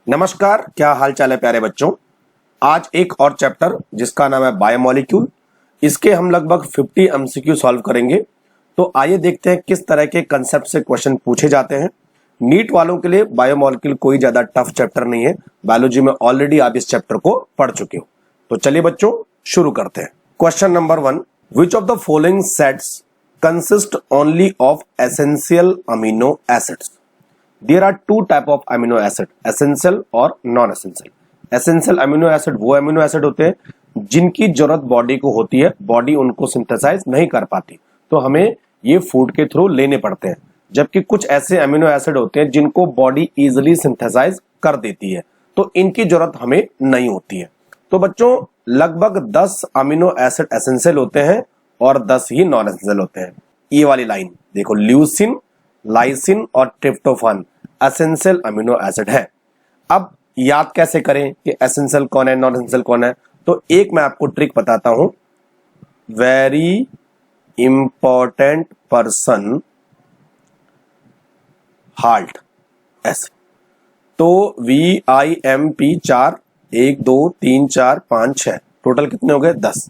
नमस्कार, क्या हाल चाल है प्यारे बच्चों। आज एक और चैप्टर जिसका नाम है बायोमोलिक्यूल, इसके हम लगभग 50 एमसीक्यू सॉल्व करेंगे। तो आइए देखते हैं किस तरह के कंसेप्ट से क्वेश्चन पूछे जाते हैं। नीट वालों के लिए बायोमोलिक्यूल कोई ज्यादा टफ चैप्टर नहीं है, बायोलॉजी में ऑलरेडी आप इस चैप्टर को पढ़ चुके हो। तो चलिए बच्चों शुरू करते हैं। Question number 1, which of the following sets consist only of essential amino acids. There are two type of amino acid, essential और non essential. Essential amino acid वो amino acid होते हैं जिनकी जरूरत बॉडी को होती है, बॉडी उनको सिंथेसाइज नहीं कर पाती, तो हमें ये फूड के थ्रू लेने पड़ते हैं। जबकि कुछ ऐसे अमीनो एसिड होते हैं जिनको बॉडी इजिली सिंथेसाइज कर देती है, तो इनकी जरूरत हमें नहीं होती है। तो बच्चों लगभग 10 अमीनो एसिड एसेंशियल होते हैं और 10 ही नॉन एसेंशियल होते हैं। ये वाली लाइन देखो, ल्यूसिन, लाइसिन और ट्रिप्टोफान एसेंशियल अमीनो एसिड है। अब याद कैसे करें कि एसेंशियल कौन है, नॉन एसेंशियल कौन है। तो एक मैं आपको ट्रिक बताता हूं, very important person halt acid. तो VIMP 4, 1 2 3 4 5 6 टोटल कितने हो गए 10।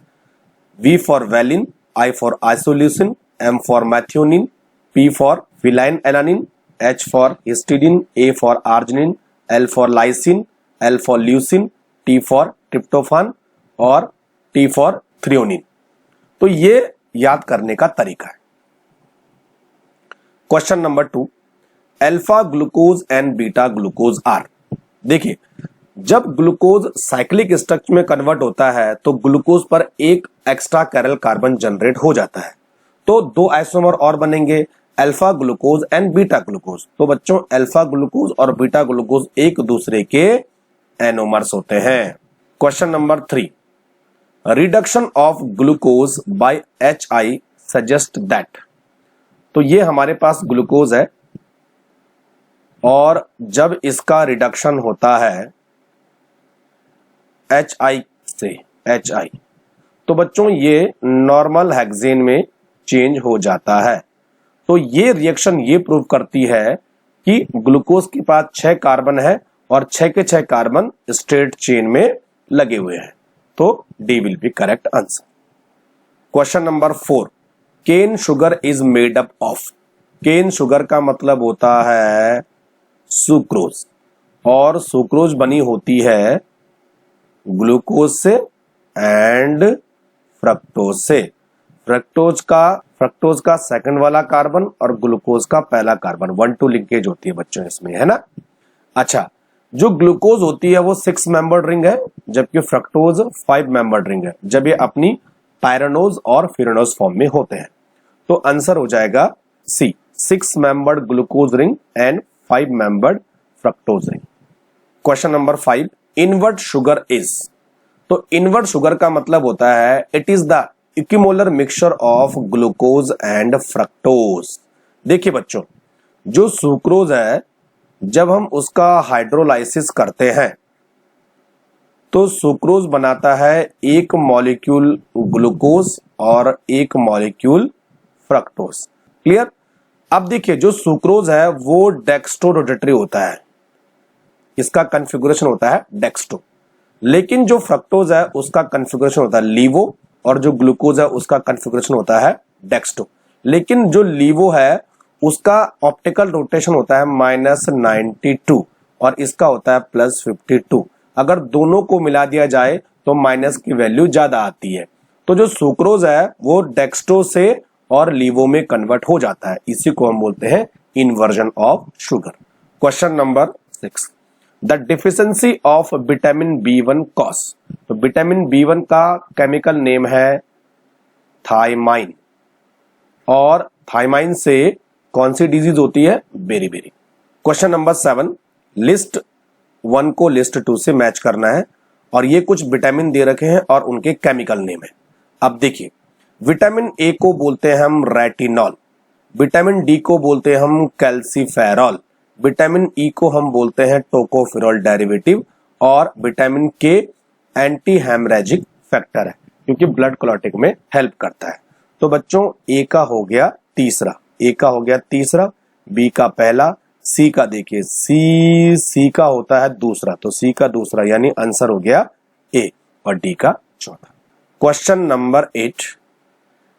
V for valine, I for isoleucine, M for मैथ्योनिन, P for feline alanine, H for histidine, A for arginine, L for lysine, L for leucine, T for tryptophan और T for threonine. तो ये याद करने का तरीका है। Question number 2, alpha glucose and beta glucose are. देखिए, जब ग्लूकोज साइक्लिक स्ट्रक्चर में कन्वर्ट होता है तो ग्लूकोज पर एक एक्स्ट्रा कैरल कार्बन जनरेट हो जाता है, तो 2 आइसोमर और बनेंगे, alpha glucose and beta glucose. तो बच्चों अल्फा ग्लूकोज और बीटा ग्लूकोज एक दूसरे के एनोमर्स होते हैं। Question number 3, reduction of glucose by HI suggest that. तो ये हमारे पास ग्लूकोज है और जब इसका रिडक्शन होता है HI से HI, तो बच्चों ये नॉर्मल हेक्सेन में चेंज हो जाता है। तो ये रिएक्शन ये प्रूव करती है कि ग्लूकोज के पास 6 कार्बन है और 6 के 6 कार्बन स्ट्रेट चेन में लगे हुए हैं। तो D will be correct answer. Question number 4, cane sugar is made up of. Cane sugar का मतलब होता है सुक्रोज, और सुक्रोज बनी होती है ग्लूकोज से एंड फ्रक्टोज से। फ्रक्टोज का सेकंड वाला कार्बन और ग्लूकोज का पहला कार्बन 1-2 लिंकेज होती है बच्चों इसमें, है ना। अच्छा, जो ग्लूकोज होती है वो 6 मेंबर्ड रिंग है, जबकि फ्रक्टोज 5 मेंबर्ड रिंग है, जब ये अपनी पायरानोज और फिरानोज फॉर्म में होते हैं। तो आंसर हो जाएगा C, 6 membered glucose ring and 5 membered fructose ring. Question number 5, invert sugar is. तो इनवर्ट शुगर का मतलब होता है it is the equimolar mixture of glucose and fructose. देखिए बच्चों, जो सुक्रोज है जब हम उसका हाइड्रोलाइसिस करते हैं तो सुक्रोज बनाता है एक मॉलिक्यूल ग्लूकोज और एक मॉलिक्यूल फ्रक्टोज। क्लियर। अब देखिए, जो सुक्रोज है वो डेक्स्ट्रो रोटेटरी होता है, इसका कॉन्फ़िगरेशन होता है डेक्स्ट्रो, लेकिन जो फ्रक्टोज है उसका कॉन्फ़िगरेशन होता है लीवो और जो ग्लूकोज है उसका कॉन्फ़िगरेशन होता है डेक्स्ट्रो। लेकिन जो लीवो है उसका ऑप्टिकल रोटेशन होता है -92 और इसका होता है +52। अगर दोनों को मिला दिया जाए तो माइनस की वैल्यू ज्यादा आती है। तो जो सुक्रोज है वो डेक्स्ट्रो से और लीवो में कन्वर्ट हो जाता है, इसी को हम बोलते हैं inversion of sugar. Question number 6, the deficiency of vitamin B1 cause. तो विटामिन B1 का केमिकल नेम है थायमाइन, और थायमाइन से कौन सी डिजीज होती है, बेरीबेरी। क्वेश्चन नंबर 7, लिस्ट 1 को लिस्ट 2 से मैच करना है और ये कुछ विटामिन दे रखे हैं और उनके केमिकल नेम है। अब देखिए, विटामिन ए को बोलते हैं हम रेटिनॉल, विटामिन डी को बोलते हैं हम कैल्सीफेरॉल, विटामिन ई को हम बोलते हैं टोकोफेरॉल डेरिवेटिव, और विटामिन के एंटी हेमरेजिक फैक्टर है क्योंकि ब्लड क्लॉटिंग में हेल्प करता है। तो बच्चों ए का हो गया तीसरा, बी का पहला, सी का देखिए, सी का होता है दूसरा, तो सी का दूसरा यानी आंसर हो गया ए और डी का चौथा। Question number 8,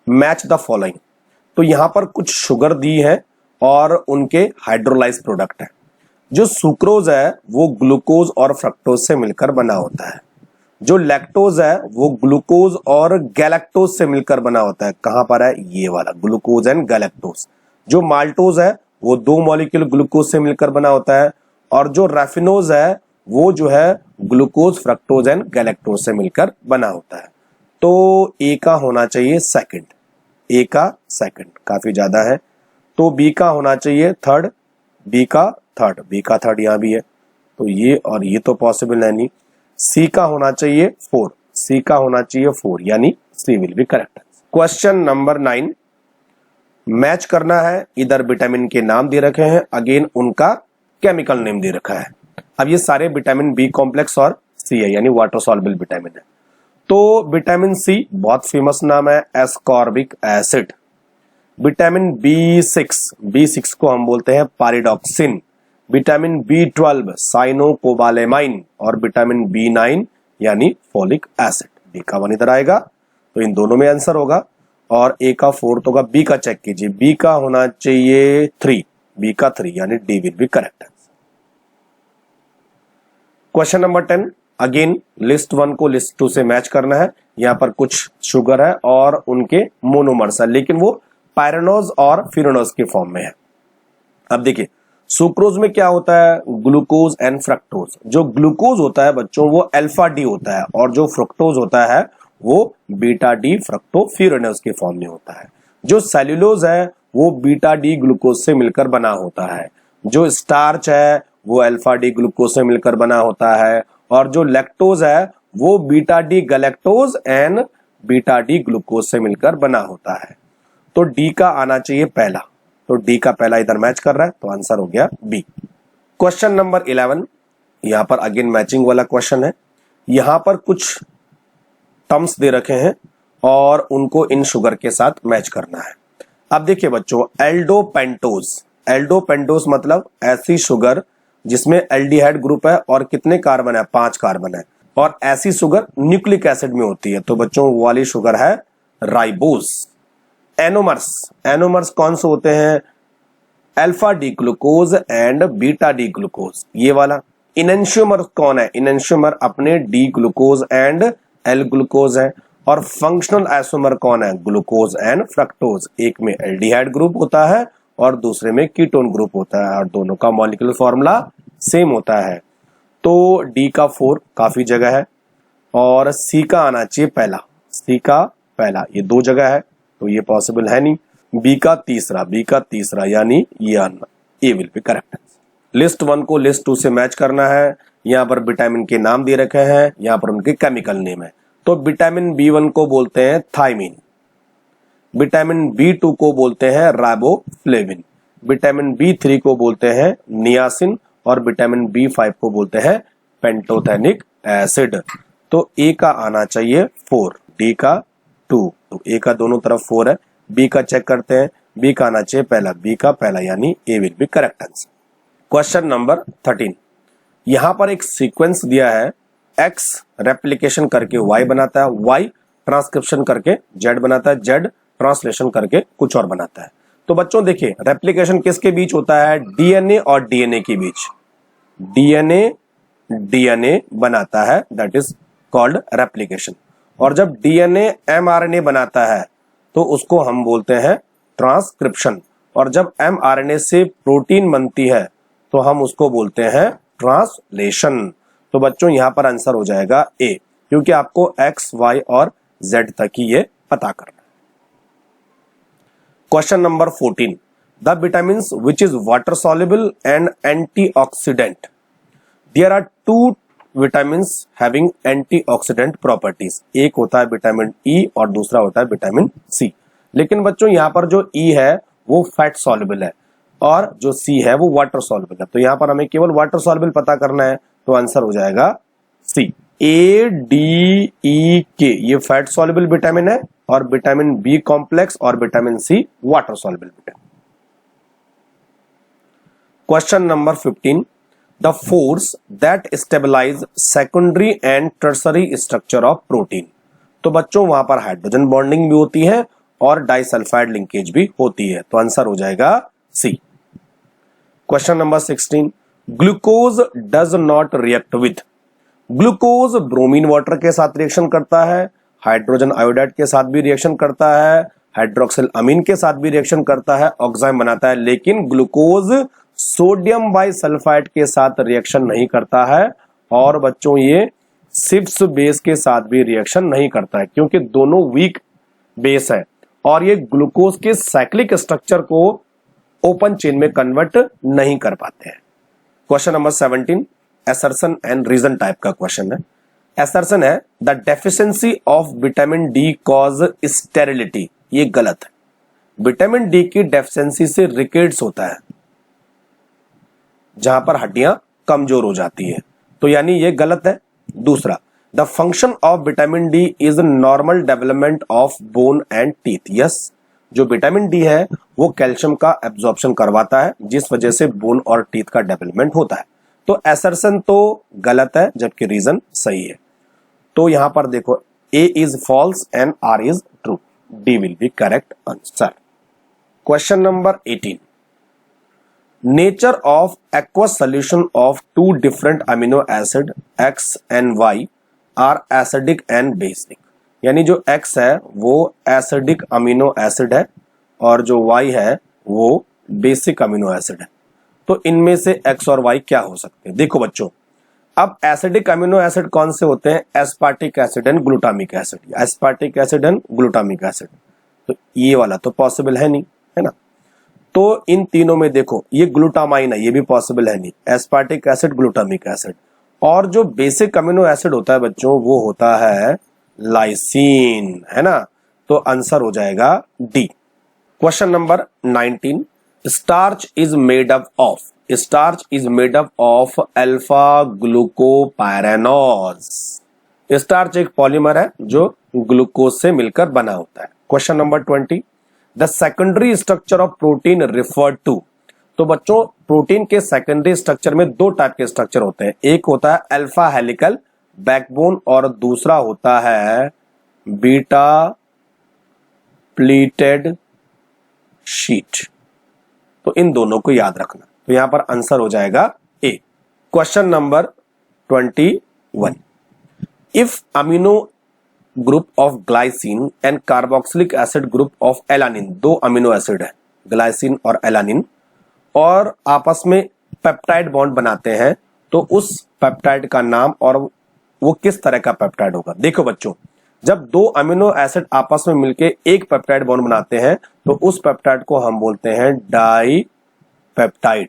match the following. तो यहां पर कुछ शुगर दी है और उनके हाइड्रोलाइज प्रोडक्ट है। जो सुक्रोज है वो ग्लूकोज और फ्रक्टोज से मिलकर बना होता है। जो लैक्टोज है वो ग्लूकोज और गैलेक्टोज से मिलकर बना होता है। कहां पर है? ये वाला, ग्लूकोज एंड गैलेक्टोज। जो माल्टोज है वो 2 मॉलिक्यूल ग्लूकोज से मिलकर बना होता है, और जो रैफिनोज है वो जो है ग्लूकोज, फ्रक्टोज एंड गैलेक्टोज से मिलकर बना होता है। तो ए का होना चाहिए सेकंड, ए का सेकंड काफी ज्यादा है। तो बी का होना चाहिए थर्ड, बी का थर्ड, बी का थर्ड यहां भी है, तो ये और ये तो पॉसिबल है नहीं। सी का होना चाहिए 4, सी का होना चाहिए 4 यानी C will be correct. Question number 9, match करना है। इधर विटामिन के नाम दे रखे हैं, अगेन उनका केमिकल नेम दे रखा है। अब ये सारे विटामिन बी कॉम्प्लेक्स और सी है यानी वाटर सॉल्युबल विटामिन है। तो विटामिन सी बहुत फेमस नाम है, एस्कॉर्बिक एसिड। विटामिन B6 को हम बोलते हैं पारिडॉक्सिन। विटामिन B12 साइनोकोबालेमाइन, और विटामिन B9 यानी फोलिक एसिड। बी का 1 इधर आएगा, तो इन दोनों में आंसर होगा। और ए का 4 होगा, बी का चेक कीजिए, बी का होना चाहिए 3, बी का 3 यानी D will be correct. Question number 10, again list 1 को लिस्ट 2 से मैच करना है। यहां पर कुछ शुगर है और उनके मोनोमर्स है, लेकिन वो पायरेनोज और फिरेनोज के फॉर्म में है। अब देखिए, सुक्रोज में क्या होता है? Glucose and fructose. जो ग्लूकोज होता है बच्चों वो अल्फा डी होता है, और जो फ्रक्टोज होता है वो बीटा डी फ्रक्टोफ्यूरेनोज के फॉर्म में होता है। जो सेल्यूलोज है वो बीटा डी ग्लूकोज से मिलकर बना होता है। जो स्टार्च है वो अल्फा डी ग्लूकोज से मिलकर बना होता है, और जो लैक्टोज है वो beta D galactose and beta D glucose से मिलकर बना होता है। तो डी का आना चाहिए पहला, तो डी का पहला इधर मैच कर रहा है, तो आंसर हो गया बी। क्वेश्चन नंबर 11, यहां पर अगेन मैचिंग वाला क्वेश्चन है। यहां पर कुछ टर्म्स दे रखे हैं और उनको इन शुगर के साथ मैच करना है। अब देखिए बच्चों, एल्डोपेंटोज, एल्डोपेंटोज मतलब ऐसी शुगर जिसमें एल्डिहाइड ग्रुप है और कितने कार्बन है? 5 कार्बन है, और ऐसी शुगर न्यूक्लिक एसिड में होती है, तो बच्चों वो वाली शुगर है राइबोज। एनोमर्स, एनोमर्स कौन से होते हैं? Alpha D glucose and beta D glucose, ये वाला। इनेंशियोमर कौन है? इनेंशियोमर अपने D glucose and L glucose है। और फंक्शनल आइसोमर कौन है? Glucose and fructose. एक में एल्डिहाइड ग्रुप होता है और दूसरे में कीटोन ग्रुप होता है, और दोनों का मॉलिक्यूलर फॉर्मूला सेम होता है। तो डी का 4 काफी जगह है, और सी का आना चाहिए पहला, सी का पहला, ये 2 जगह है, तो ये पॉसिबल है नहीं। बी का तीसरा यानी ये आना, ए विल बी करेक्ट। लिस्ट 1 को लिस्ट 2 से मैच करना है। यहां पर विटामिन के नाम दे रखे हैं, यहां पर उनके केमिकल नेम है। तो विटामिन B1 को बोलते हैं थायमिन, विटामिन B2 को बोलते हैं राइबोफ्लेविन, विटामिन B3 को बोलते हैं नियासिन, और विटामिन B5 को बोलते हैं पेंटोथेनिक एसिड। तो ए का आना चाहिए 4, डी का 2, तो ए का दोनों तरफ 4 है। बी का चेक करते हैं, बी का आना चाहिए पहला, बी का पहला यानी A will be correct answer. Question number 13, यहां पर एक सीक्वेंस दिया है, X रेप्लिकेशन करके Y बनाता है, Y ट्रांसक्रिप्शन करके Z बनाता है, Z ट्रांसलेशन करके कुछ और बनाता है। तो बच्चों देखिए, रेप्लिकेशन किसके बीच होता है? डीएनए और डीएनए के बीच। डीएनए बनाता है, दैट इज कॉल्ड रेप्लिकेशन। और जब डीएनए एमआरएनए बनाता है तो उसको हम बोलते हैं ट्रांसक्रिप्शन। और जब एमआरएनए से प्रोटीन बनती है तो हम उसको बोलते हैं ट्रांसलेशन। तो बच्चों यहां पर आंसर हो जाएगा ए, क्योंकि आपको एक्स, वाई और जेड तक ही ये पता करना है। Question number 14, the vitamin which is water soluble and antioxidant. There are 2 vitamins having antioxidant properties. एक होता है विटामिन ई और दूसरा होता है विटामिन सी। लेकिन बच्चों यहां पर जो ई है वो फैट सॉल्युबल है और जो सी है वो वाटर सॉल्युबल है। तो यहां पर हमें केवल वाटर सॉल्युबल पता करना है, तो आंसर हो जाएगा सी। ए डी ई के ये फैट सॉल्युबल विटामिन है, और विटामिन बी कॉम्प्लेक्स और vitamin C water soluble vitamin. Question number 15, the force that stabilize secondary and tertiary structure of protein. तो बच्चों वहां पर हाइड्रोजन बॉन्डिंग भी होती है और डाइसल्फाइड लिंकेज भी होती है, तो आंसर हो जाएगा C. Question number 16, glucose does not react with. Glucose bromine water के साथ रिएक्शन करता है, हाइड्रोजन आयोडाइड के साथ भी रिएक्शन करता है, हाइड्रोक्सिल अमीन के साथ भी रिएक्शन करता है, ऑक्साइड बनाता है, लेकिन ग्लूकोज सोडियम बाइसल्फाइड के साथ रिएक्शन नहीं करता है। और बच्चों ये सिप्स बेस के साथ भी रिएक्शन नहीं करता है, क्योंकि दोनों वीक बेस है और ये ग्लूकोज के साइक्लिक स्ट्रक्चर को ओपन चेन में कन्वर्ट नहीं कर पाते हैं। Question number 17, assertion and reason type का क्वेश्चन है। असर्शन है the deficiency of vitamin D cause sterility. ये गलत है। विटामिन डी की डेफिशिएंसी से रिकेट्स होता है, जहां पर हड्डियां कमजोर हो जाती है, तो यानी ये गलत है। दूसरा, the function of vitamin D is normal development of bone and teeth. Yes, जो विटामिन डी है वो कैल्शियम का एब्जॉर्प्शन करवाता है, जिस वजह से बोन और टीथ का डेवलपमेंट होता है। तो असर्शन तो गलत है, जबकि रीजन सही है। तो यहां पर देखो, A is false and R is true. D will be correct answer. Question number 18, nature of aqueous solution of two different amino acid X and Y are acidic and basic. यानी जो x है वो acidic amino acid है और जो Y है वो basic amino acid है। तो इनमें से एक्स और वाई क्या हो सकते हैं? देखो बच्चों, अब एसिडिक अमीनो एसिड कौन से होते हैं? Aspartic acid and glutamic acid. Aspartic acid and glutamic acid, तो ये वाला तो पॉसिबल है नहीं, है ना। तो इन तीनों में देखो, ये ग्लूटामाइन है, ये भी पॉसिबल है नहीं। एस्पार्टिक एसिड, ग्लूटामिक एसिड, और जो बेसिक अमीनो एसिड होता है बच्चों वो होता है लाइसीन, है ना। तो आंसर हो जाएगा D. Question number 19, starch is made up of. Starch is made up of alpha glucopyranose. Starch एक पॉलीमर है जो ग्लूकोज से मिलकर बना होता है। Question number 20, the secondary structure of protein referred to. तो बच्चों, प्रोटीन के सेकेंडरी स्ट्रक्चर में दो टाइप के स्ट्रक्चर होते हैं। एक होता है अल्फा हेलिकल बैकबोन और दूसरा होता है बीटा प्लीटेड शीट। तो इन दोनों को याद रखना। तो यहां पर आंसर हो जाएगा A. Question number 21, if amino group of glycine and carboxylic acid group of alanine, दो अमीनो एसिड है ग्लाइसिन और एलानिन, और आपस में पेप्टाइड बॉन्ड बनाते हैं, तो उस पेप्टाइड का नाम और वो किस तरह का पेप्टाइड होगा? देखो बच्चों, जब दो अमीनो एसिड आपस में मिलके एक पेप्टाइड बॉन्ड बनाते हैं तो उस पेप्टाइड को हम बोलते हैं डाई पेप्टाइड।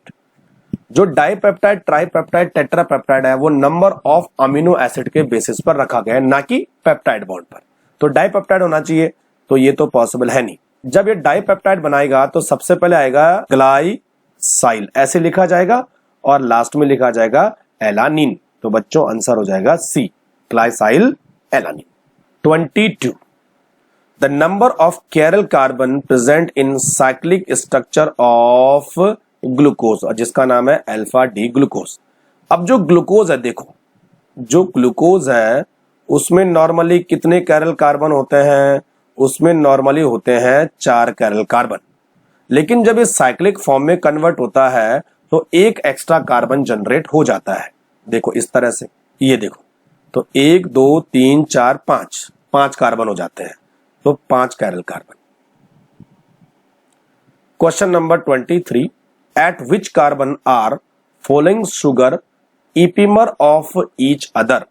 जो dipeptide, tripeptide, tetrapeptide है वो नंबर ऑफ अमीनो एसिड के बेसिस पर रखा गया है, ना कि पेप्टाइड बॉन्ड पर। तो डाई पेप्टाइड होना चाहिए, तो ये तो पॉसिबल है नहीं। जब ये डाई पेप्टाइड बनाएगा तो सबसे पहले आएगा ग्लाइसाइल, ऐसे लिखा जाएगा, और लास्ट में लिखा जाएगा एलानिन। तो बच्चों आंसर हो जाएगा C, glycyl alanine. 22, the number of chiral carbon present in cyclic structure of glucose, जिसका नाम है अल्फा डी ग्लूकोज। अब जो ग्लूकोज है, देखो जो ग्लूकोज है उसमें नॉर्मली कितने कैरल कार्बन होते हैं? उसमें नॉर्मली होते हैं 4 कैरल कार्बन। लेकिन जब ये साइक्लिक फॉर्म में कन्वर्ट होता है तो एक एक्स्ट्रा कार्बन जनरेट हो जाता है। देखो इस तरह से, ये देखो, तो 1 2 3 4 5 कार्बन हो जाते हैं, तो 5 chiral carbon. Question number 23, at which carbon are following sugar epimer of each other.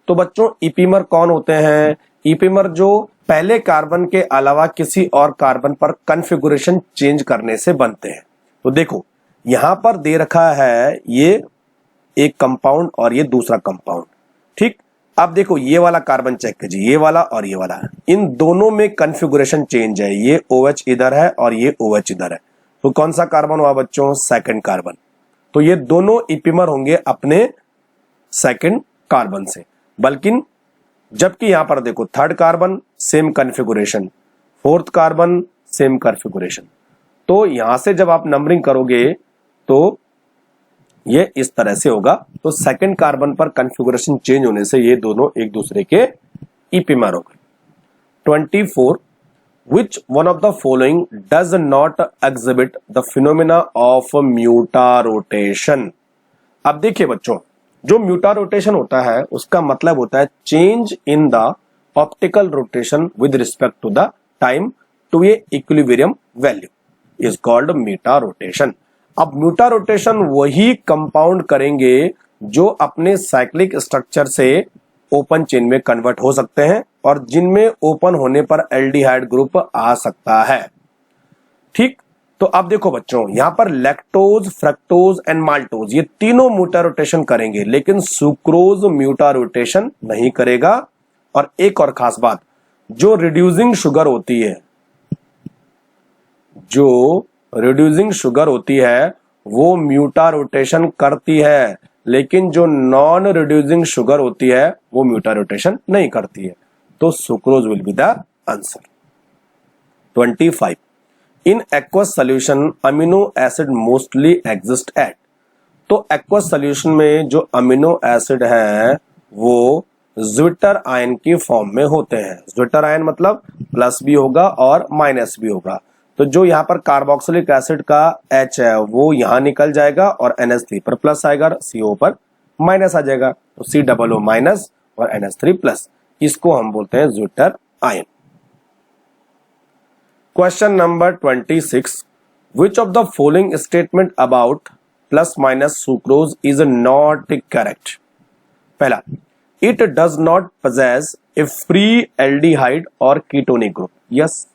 तो बच्चों, इपीमर कौन होते हैं? इपीमर जो पहले कार्बन के अलावा किसी और कार्बन पर कॉन्फ़िगरेशन चेंज करने से बनते हैं। तो देखो यहां पर दे रखा है ये एक कंपाउंड और ये दूसरा कंपाउंड, ठीक। अब देखो ये वाला कार्बन चेक कीजिए, ये वाला और ये वाला, इन दोनों में कॉन्फ़िगरेशन चेंज है। ये OH इधर है और ये OH इधर है, तो कौन सा कार्बन हुआ बच्चों? Second carbon. तो ये दोनों इपीमर होंगे अपने सेकंड कार्बन से। बल्कि जबकि यहां पर देखो third carbon same configuration, fourth carbon same configuration. तो यहां से जब आप नंबरिंग करोगे तो ये इस तरह से होगा। तो सेकंड कार्बन पर कॉन्फ़िगरेशन चेंज होने से ये दोनों एक दूसरे के ईपीमर हो गए। 24 Which one of the following does not exhibit the phenomena of म्यूटारोटेशन? अब देखिए बच्चों, जो म्यूटारोटेशन होता है उसका मतलब होता है change in the optical rotation with respect to the time to a equilibrium value is called mutarotation. अब म्यूटारोटेशन वही कंपाउंड करेंगे जो अपने साइक्लिक स्ट्रक्चर से ओपन चेन में कन्वर्ट हो सकते हैं और जिनमें ओपन होने पर एल्डिहाइड ग्रुप आ सकता है। ठीक, तो अब देखो बच्चों, यहां पर लैक्टोज, फ्रक्टोज एंड माल्टोज ये तीनों म्यूटारोटेशन करेंगे, लेकिन सुक्रोज म्यूटारोटेशन नहीं करेगा। और एक और खास बात, जो रिड्यूसिंग शुगर होती है, जो रिड्यूसिंग शुगर होती है वो म्यूटारोटेशन करती है, लेकिन जो नॉन रिड्यूसिंग शुगर होती है वो म्यूटारोटेशन नहीं करती है। तो sucrose will be the answer. 25 in aqueous solution amino acid mostly exist at. तो एक्वस सोल्यूशन में जो अमीनो एसिड है वो ज्विटर आयन की फॉर्म में होते हैं। ज्विटर आयन मतलब प्लस भी होगा और माइनस भी होगा। तो जो यहाँ पर कार्बोक्सिलिक एसिड का H है वो यहां निकल जाएगा और NH3 पर प्लस आएगा, CO पर माइनस आ जाएगा, तो COO माइनस और NH3 प्लस, इसको हम बोलते हैं zwitter ion. Question number 26 which of the following statement about plus minus sucrose is not correct? पहला, it does not possess a free aldehyde और कीटोनिक ग्रुप। यस,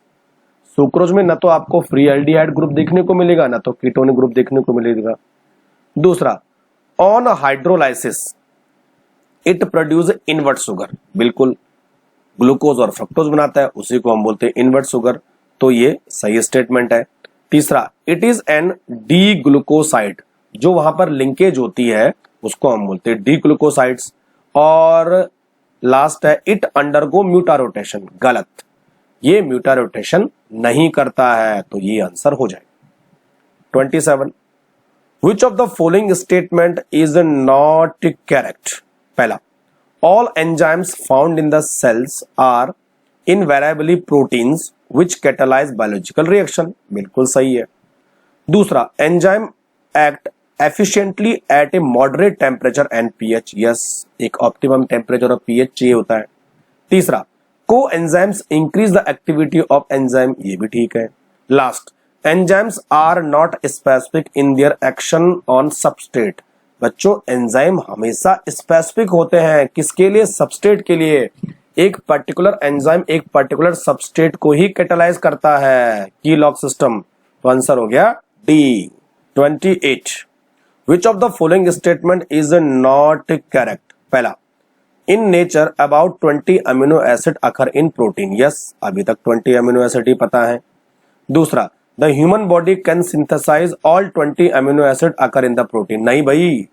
सुक्रोज में न तो आपको फ्री एल्डिहाइड ग्रुप देखने को मिलेगा ना तो कीटोनिक ग्रुप देखने को मिलेगा। दूसरा, on hydrolysis it produce invert sugar. बिल्कुल, ग्लूकोज और फ्रक्टोज बनाता है, उसी को हम बोलते हैं इनवर्ट शुगर, तो ये सही स्टेटमेंट है। तीसरा, it is an D glucoside, जो वहां पर लिंकेज होती है उसको हम बोलते हैं डी ग्लूकोसाइड्स। और लास्ट है, इट अंडरगो म्यूटारोटेशन। गलत, ये म्यूटारोटेशन नहीं करता है, तो ये आंसर हो जाएगा। 27 which of the following statement is not correct? पहला, all enzymes found in the cells are invariably proteins which catalyse biological reaction. बिल्कुल सही है। दूसरा, enzyme act efficiently at a moderate temperature and pH. Yes, एक optimum temperature और pH चाहिए होता है। तीसरा, coenzymes increase the activity of enzyme. ये भी ठीक है। Last, enzymes are not specific in their action on substrate. बच्चों, एंजाइम हमेशा स्पेसिफिक होते हैं, किसके लिए? सबस्ट्रेट के लिए। एक पर्टिकुलर एंजाइम एक पर्टिकुलर सबस्ट्रेट को ही कैटालाइज करता है, की लॉक सिस्टम। तो आंसर हो गया D. 28 which of the following statement is not correct? पहला, in nature about 20 amino acid occur in protein. Yes, अभी तक 20 अमीनो एसिड ही पता है। दूसरा, the human body can synthesise all 20 amino acid occur in the protein. नहीं भाई,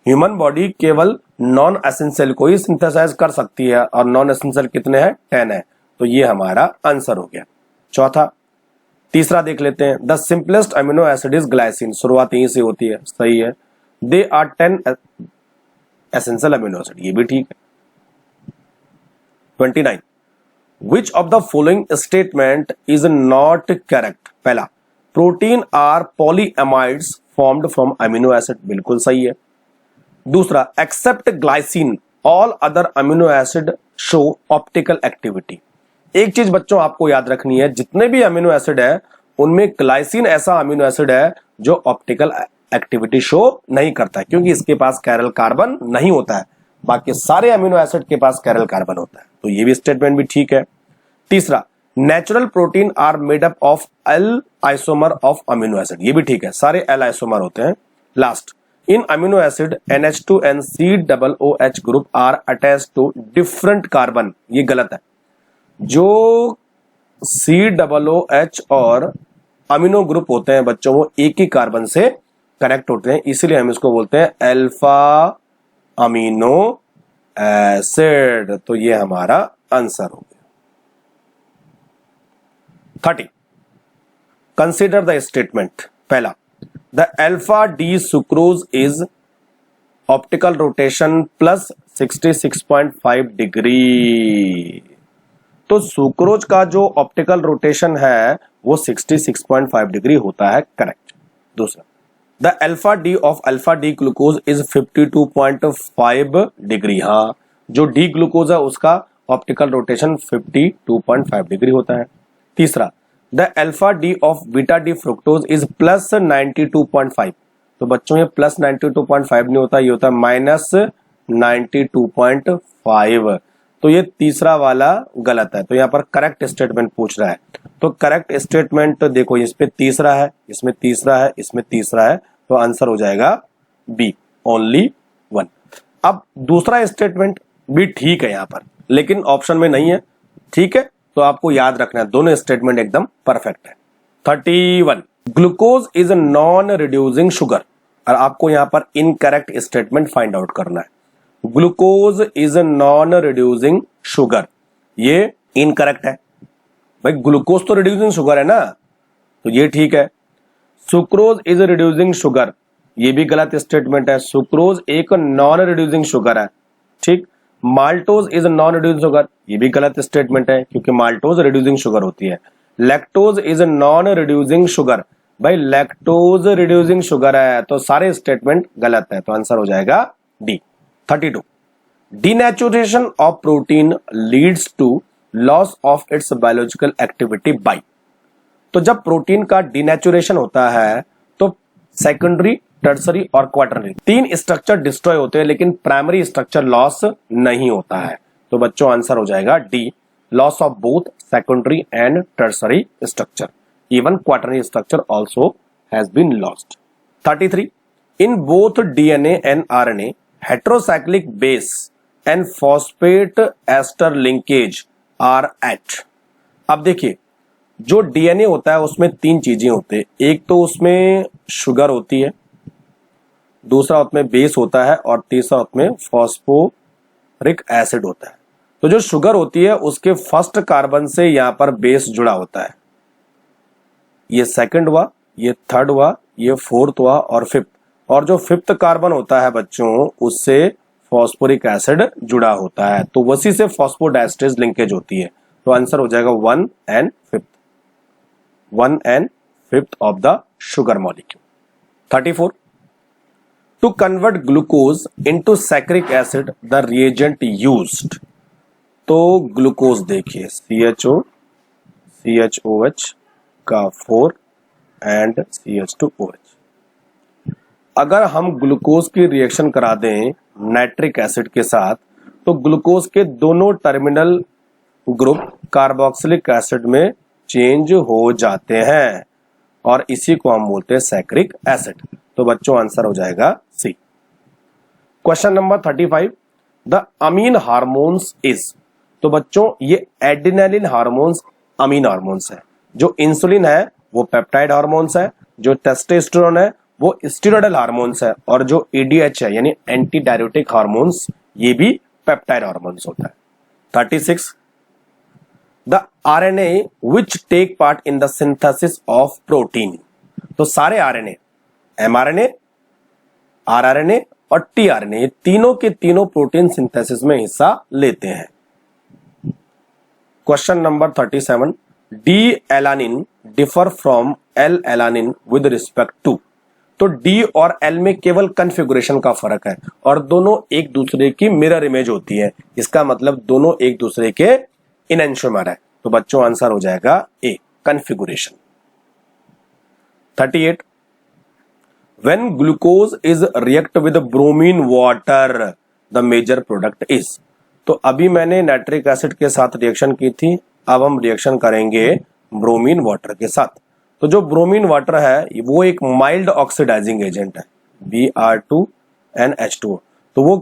human body केवल नॉन एसेंशियल को ही सिंथेसाइज कर सकती है और नॉन एसेंशियल कितने हैं? 10 है, तो ये हमारा आंसर हो गया। चौथा, तीसरा देख लेते हैं, the simplest amino acid is glycine. शुरुआत यहीं से होती है, सही है। They are 10 essential amino acid, ये भी ठीक है। 29 which of the following statement is not correct? पहला, protein are polyamides formed from amino acid. बिल्कुल सही है। दूसरा, except glycine all other amino acid show optical activity. एक चीज बच्चों आपको याद रखनी है, जितने भी अमीनो एसिड है उनमें ग्लाइसिन ऐसा अमीनो एसिड है जो ऑप्टिकल एक्टिविटी शो नहीं करता है, क्योंकि इसके पास कैरल कार्बन नहीं होता है। बाकी सारे अमीनो एसिड के पास कैरल कार्बन होता है, तो ये भी स्टेटमेंट भी ठीक है। तीसरा, natural protein are made up of L isomer of amino acid. ये भी ठीक है, सारे एल आइसोमर होते हैं। Last, in amino acid NH2 and COOH group are attached to different carbon. ये गलत है। जो COOH और अमीनो ग्रुप होते हैं बच्चों, वो एक ही कार्बन से कनेक्ट होते हैं, इसीलिए हम इसको बोलते हैं अल्फा अमीनो एसिड। तो ये हमारा आंसर हो गया। 30 कंसीडर द स्टेटमेंट। पहला, the alpha D sucrose is optical rotation plus 66.5 degree. तो सुक्रोज का जो ऑप्टिकल रोटेशन है वो 66.5 डिग्री होता है, करेक्ट। दूसरा, the alpha D of alpha D glucose is 52.5 degree. हाँ, जो डी ग्लूकोज है उसका ऑप्टिकल रोटेशन 52.5 डिग्री होता है। तीसरा, the alpha D of beta D fructose is plus 92.5। तो बच्चों ये प्लस 92.5 नहीं होता, ये होता है माइनस 92.5। तो ये तीसरा वाला गलत है, तो यहाँ पर करेक्ट स्टेटमेंट पूछ रहा है। तो करेक्ट स्टेटमेंट देखो, इस पे तीसरा है, इसमें तीसरा है, इसमें तीसरा है, तो आंसर हो जाएगा बी, ओनली 1। अब दूसरा स्टेटमेंट भी ठीक है यहाँ पर, लेकिन ऑप्शन में नहीं है, ठीक है, तो आपको याद रखना है दोनों स्टेटमेंट एकदम परफेक्ट है। 31, glucose is non reducing sugar, और आपको यहाँ पर इनकरेक्ट स्टेटमेंट फाइंड आउट करना है। Glucose is non reducing sugar, ये इनकरेक्ट है भाई, ग्लूकोज तो रिड्यूसिंग शुगर है ना, तो ये ठीक है। सुक्रोज इज रिड्यूसिंग शुगर, ये भी गलत स्टेटमेंट है, सुक्रोज एक नॉन रिड्यूसिंग शुगर है, ठीक। Maltose is non reducing sugar, ये भी गलत स्टेटमेंट है, क्योंकि माल्टोज रिड्यूसिंग शुगर होती है। Lactose is non reducing sugar, भाई लैक्टोज रिड्यूसिंग शुगर है, तो सारे स्टेटमेंट गलत है, तो आंसर हो जाएगा D. 32, denaturation of protein leads to loss of its biological activity by. तो जब प्रोटीन का डीनेचुरेशन होता है तो सेकेंडरी, टर्सरी और क्वाटरनरी 3 स्ट्रक्चर डिस्ट्रॉय होते हैं, लेकिन प्राइमरी स्ट्रक्चर लॉस नहीं होता है। तो बच्चों आंसर हो जाएगा D, loss of both secondary and tertiary structure, even quaternary structure also has been lost. 33, in both DNA and RNA heterocyclic base and phosphate ester linkage are at. अब देखिए, जो डीएनए होता है उसमें 3 चीजें होती है, एक तो उसमें शुगर होती है, दूसरा उसमें बेस होता है, और तीसरा उसमें फॉस्फोरिक एसिड होता है। तो जो शुगर होती है उसके फर्स्ट कार्बन से यहां पर बेस जुड़ा होता है, ये सेकंड हुआ, ये थर्ड हुआ, ये फोर्थ हुआ और फिफ्थ, और जो फिफ्थ कार्बन होता है बच्चों उससे फॉस्फोरिक एसिड जुड़ा होता है, तो वसी से फॉस्फोडाइस्टेरेज लिंकेज होती है। तो आंसर हो जाएगा 1 and 5th of the sugar molecule. 34, to convert glucose into saccharic acid the reagent used. तो ग्लूकोज देखिए CHO, CHOH का 4 एंड CH2OH। अगर हम ग्लूकोज की रिएक्शन करा दें नाइट्रिक एसिड के साथ, तो ग्लूकोज के दोनों टर्मिनल ग्रुप कार्बोक्सिलिक एसिड में चेंज हो जाते हैं, और इसी को हम बोलते हैं सैक्रिक एसिड। तो बच्चों आंसर हो जाएगा C. Question number 35, the amine hormones is. तो बच्चों ये एड्रेनालिन हार्मोन्स अमीन हार्मोन्स है, जो इंसुलिन है वो पेप्टाइड हार्मोन्स है, जो टेस्टोस्टेरोन है वो स्टेरॉयडल हार्मोन्स है, और जो EDH है यानी एंटी डायरेटिक हार्मोन्स ये भी पेप्टाइड हार्मोन्स होता है। 36, the RNA which take part in the synthesis of protein. तो सारे RNA, mRNA, rRNA और tRNA, ये तीनों के तीनों प्रोटीन सिंथेसिस में हिस्सा लेते हैं। Question number 37, D alanine differ from L alanine with respect to. तो डी और एल में केवल कॉन्फ़िगरेशन का फर्क है, और दोनों एक दूसरे की मिरर इमेज होती है, इसका मतलब दोनों एक दूसरे के इनएंशियोमर है। तो बच्चों आंसर हो जाएगा A, configuration. 38, when glucose is react with bromine water the major product is. तो अभी मैंने नाइट्रिक एसिड के साथ रिएक्शन की थी, अब हम रिएक्शन करेंगे ब्रोमीन वाटर के साथ। तो जो ब्रोमीन वाटर है वो एक माइल्ड ऑक्सीडाइजिंग एजेंट है, Br2NH2O। तो वो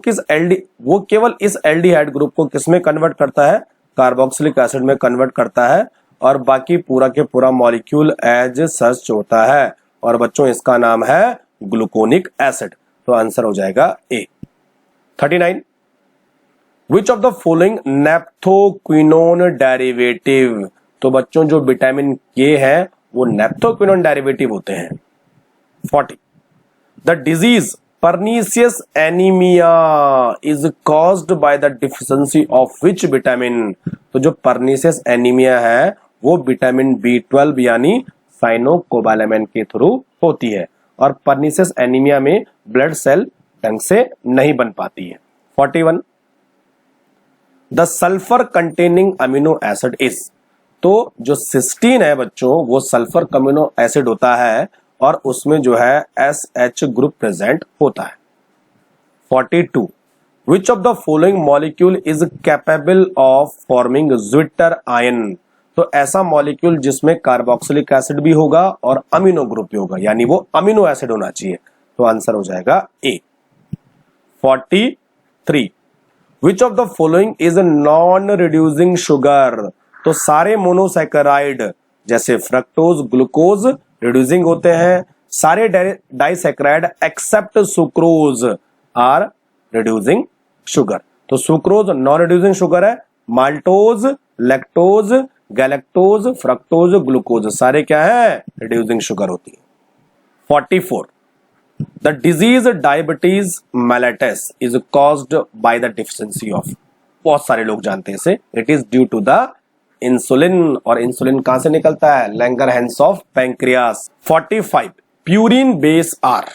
केवल इस एल्डिहाइड ग्रुप को किसमें कन्वर्ट करता है, कार्बोक्सिलिक एसिड में कन्वर्ट करता है, और बाकी पूरा के पूरा मॉलिक्यूल एज सच होता है, और बच्चों इसका नाम है ग्लूकोनिक एसिड। तो आंसर हो जाएगा A. 39, which of the following naphthoquinone derivative. तो बच्चों जो विटामिन के है वो नेप्थोक्विनोन डेरिवेटिव होते हैं। 40. The disease pernicious anemia is caused by the deficiency of which vitamin? तो जो pernicious anemia है वो विटामिन B12 यानी साइनोकोबालामिन के थ्रू होती है, और pernicious anemia में ब्लड सेल ढंग से नहीं बन पाती है। 41. The sulfur containing amino acid is, तो जो सिस्टीन है बच्चों वो सल्फर कम्युनो एसिड होता है और उसमें जो है SH ग्रुप प्रेजेंट होता है। 42. Which of the following molecule is capable of forming zwitter ion? तो ऐसा मॉलिक्यूल जिसमें कार्बोक्सिलिक एसिड भी होगा और अमीनो ग्रुप भी होगा, यानी वो अमीनो एसिड होना चाहिए, तो आंसर हो जाएगा ए। 43. Which of the following is a non-reducing sugar? तो सारे मोनोसैकेराइड जैसे फ्रक्टोज ग्लूकोज रिड्यूसिंग होते हैं, सारे disaccharide except sucrose are reducing sugar. तो सुक्रोज नॉन रिड्यूसिंग शुगर है, maltose, lactose, galactose, fructose, glucose सारे क्या है? रिड्यूसिंग शुगर होती है। 44. The disease diabetes mellitus is caused by the deficiency of, बहुत सारे लोग जानते हैं इसे, it is due to the insulin, और इंसुलिन कहां से निकलता है? Langerhans of pancreas. 45. Purine base are,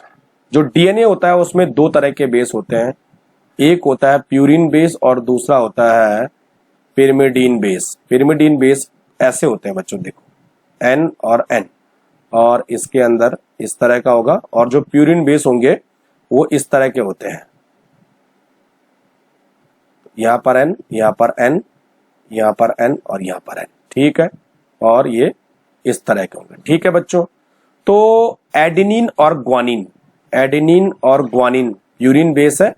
जो डीएनए होता है उसमें दो तरह के बेस होते हैं, एक होता है प्यूरिन बेस और दूसरा होता है पिरिमिडीन बेस। पिरिमिडीन बेस ऐसे होते हैं बच्चों, देखो एन और एन, और इसके अंदर इस तरह का होगा, और जो प्यूरिन बेस होंगे वो इस तरह के होते हैं, यहां पर एन, यहां पर एन, यहां पर एन और यहां पर एन, ठीक है, और ये इस तरह के होंगे, ठीक है बच्चों। तो एडेनिन और ग्वानिन, एडेनिन और ग्वानिन प्यूरिन बेस है,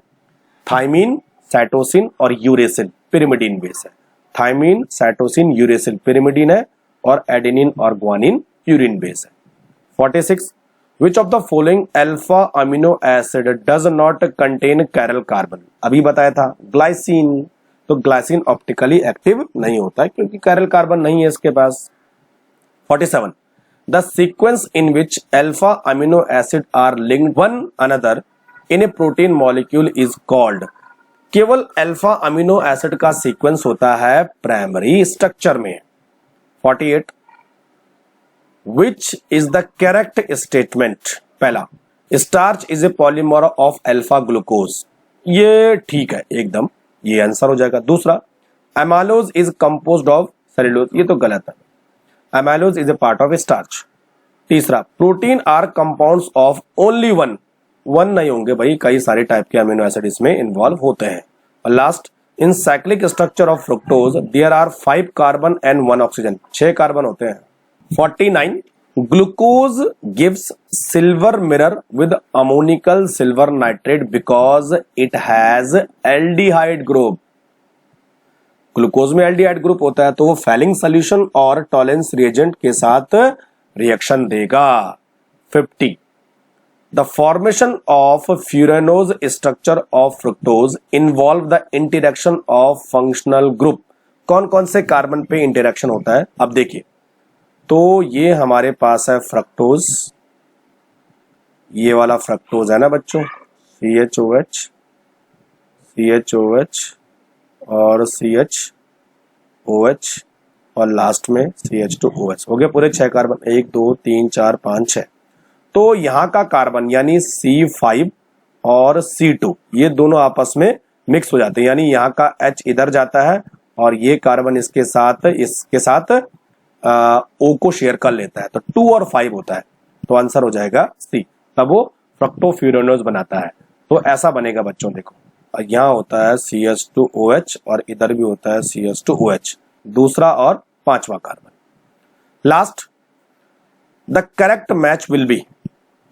थाइमिन, साइटोसिन और यूरेसिल पिरिमिडीन बेस है। थाइमिन, साइटोसिन, यूरेसिल पिरिमिडीन है और एडेनिन और ग्वानिन प्यूरिन बेस है। 46. Which of the following alpha amino acid does not contain chiral carbon? अभी बताया था ग्लाइसिन, तो ग्लाइसिन ऑप्टिकली एक्टिव नहीं होता है क्योंकि chiral कार्बन नहीं है इसके पास। 47. The sequence in which alpha amino acid are linked one another in a protein molecule is called, केवल अल्फा अमीनो एसिड का सीक्वेंस होता है प्राइमरी स्ट्रक्चर में। 48. Which is the correct statement? पहला, starch is a polymer of alpha glucose, ये ठीक है एकदम, ये आंसर हो जाएगा। दूसरा, amylose is composed of cellulose, ये तो गलत है, amylose is a part of starch. तीसरा, protein are compounds of only one, one नहीं होंगे भाई, कई सारे टाइप के अमीनो एसिड इसमें इन्वॉल्व होते हैं। और last, in cyclic structure of fructose there are 5 carbon and 1 oxygen, 6 carbon होते हैं। 49. Glucose gives silver mirror with ammonical silver nitrate because it has aldehyde group. Glucose में एल्डिहाइड ग्रुप होता है तो वो फैलिंग सोल्यूशन और टॉलेंस रिएजेंट के साथ रिएक्शन देगा। 50. The formation of furanose structure of fructose involve the interaction of functional group. कौन कौन से कार्बन पे इंटरेक्शन होता है? अब देखिए, तो ये हमारे पास है फ्रक्टोज, ये वाला फ्रक्टोज है ना बच्चों, CHOH, CHOH और CHOH और लास्ट में CH2OH, हो गए पूरे 6 कार्बन, 1 2 3 4 5 6। तो यहाँ का कार्बन यानी C5 और C2 ये दोनों आपस में मिक्स हो जाते हैं, यानी यहाँ का H इधर जाता है और ये कार्बन इसके साथ O को शेयर कर लेता है, तो 2 और 5 होता है, तो आंसर हो जाएगा C, तब वो फ्रक्टोफ्यूरानोज बनाता है। तो ऐसा बनेगा बच्चों, देखो यहाँ होता है CH2OH और इधर भी होता है CH2OH, दूसरा और 5वां carbon. Last, the correct match will be,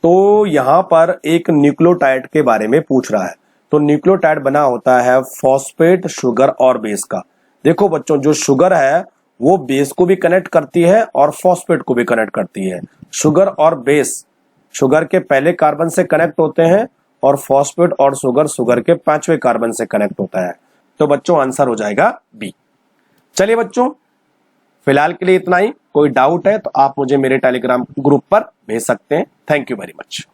तो यहां पर एक न्यूक्लियोटाइड के बारे में पूछ रहा है, तो न्यूक्लियोटाइड बना होता है फॉस्फेट, शुगर और बेस का। देखो बच्चों, जो शुगर है वो बेस को भी कनेक्ट करती है और फॉस्फेट को भी कनेक्ट करती है। शुगर और बेस शुगर के पहले कार्बन से कनेक्ट होते हैं और फॉस्फेट और शुगर के 5वें कार्बन से कनेक्ट होता है, तो बच्चों आंसर हो जाएगा बी। चलिए बच्चों, फिलहाल के लिए इतना ही। कोई डाउट है तो आप मुझे मेरे टेलीग्राम ग्रुप पर भेज सकते हैं। Thank you very much.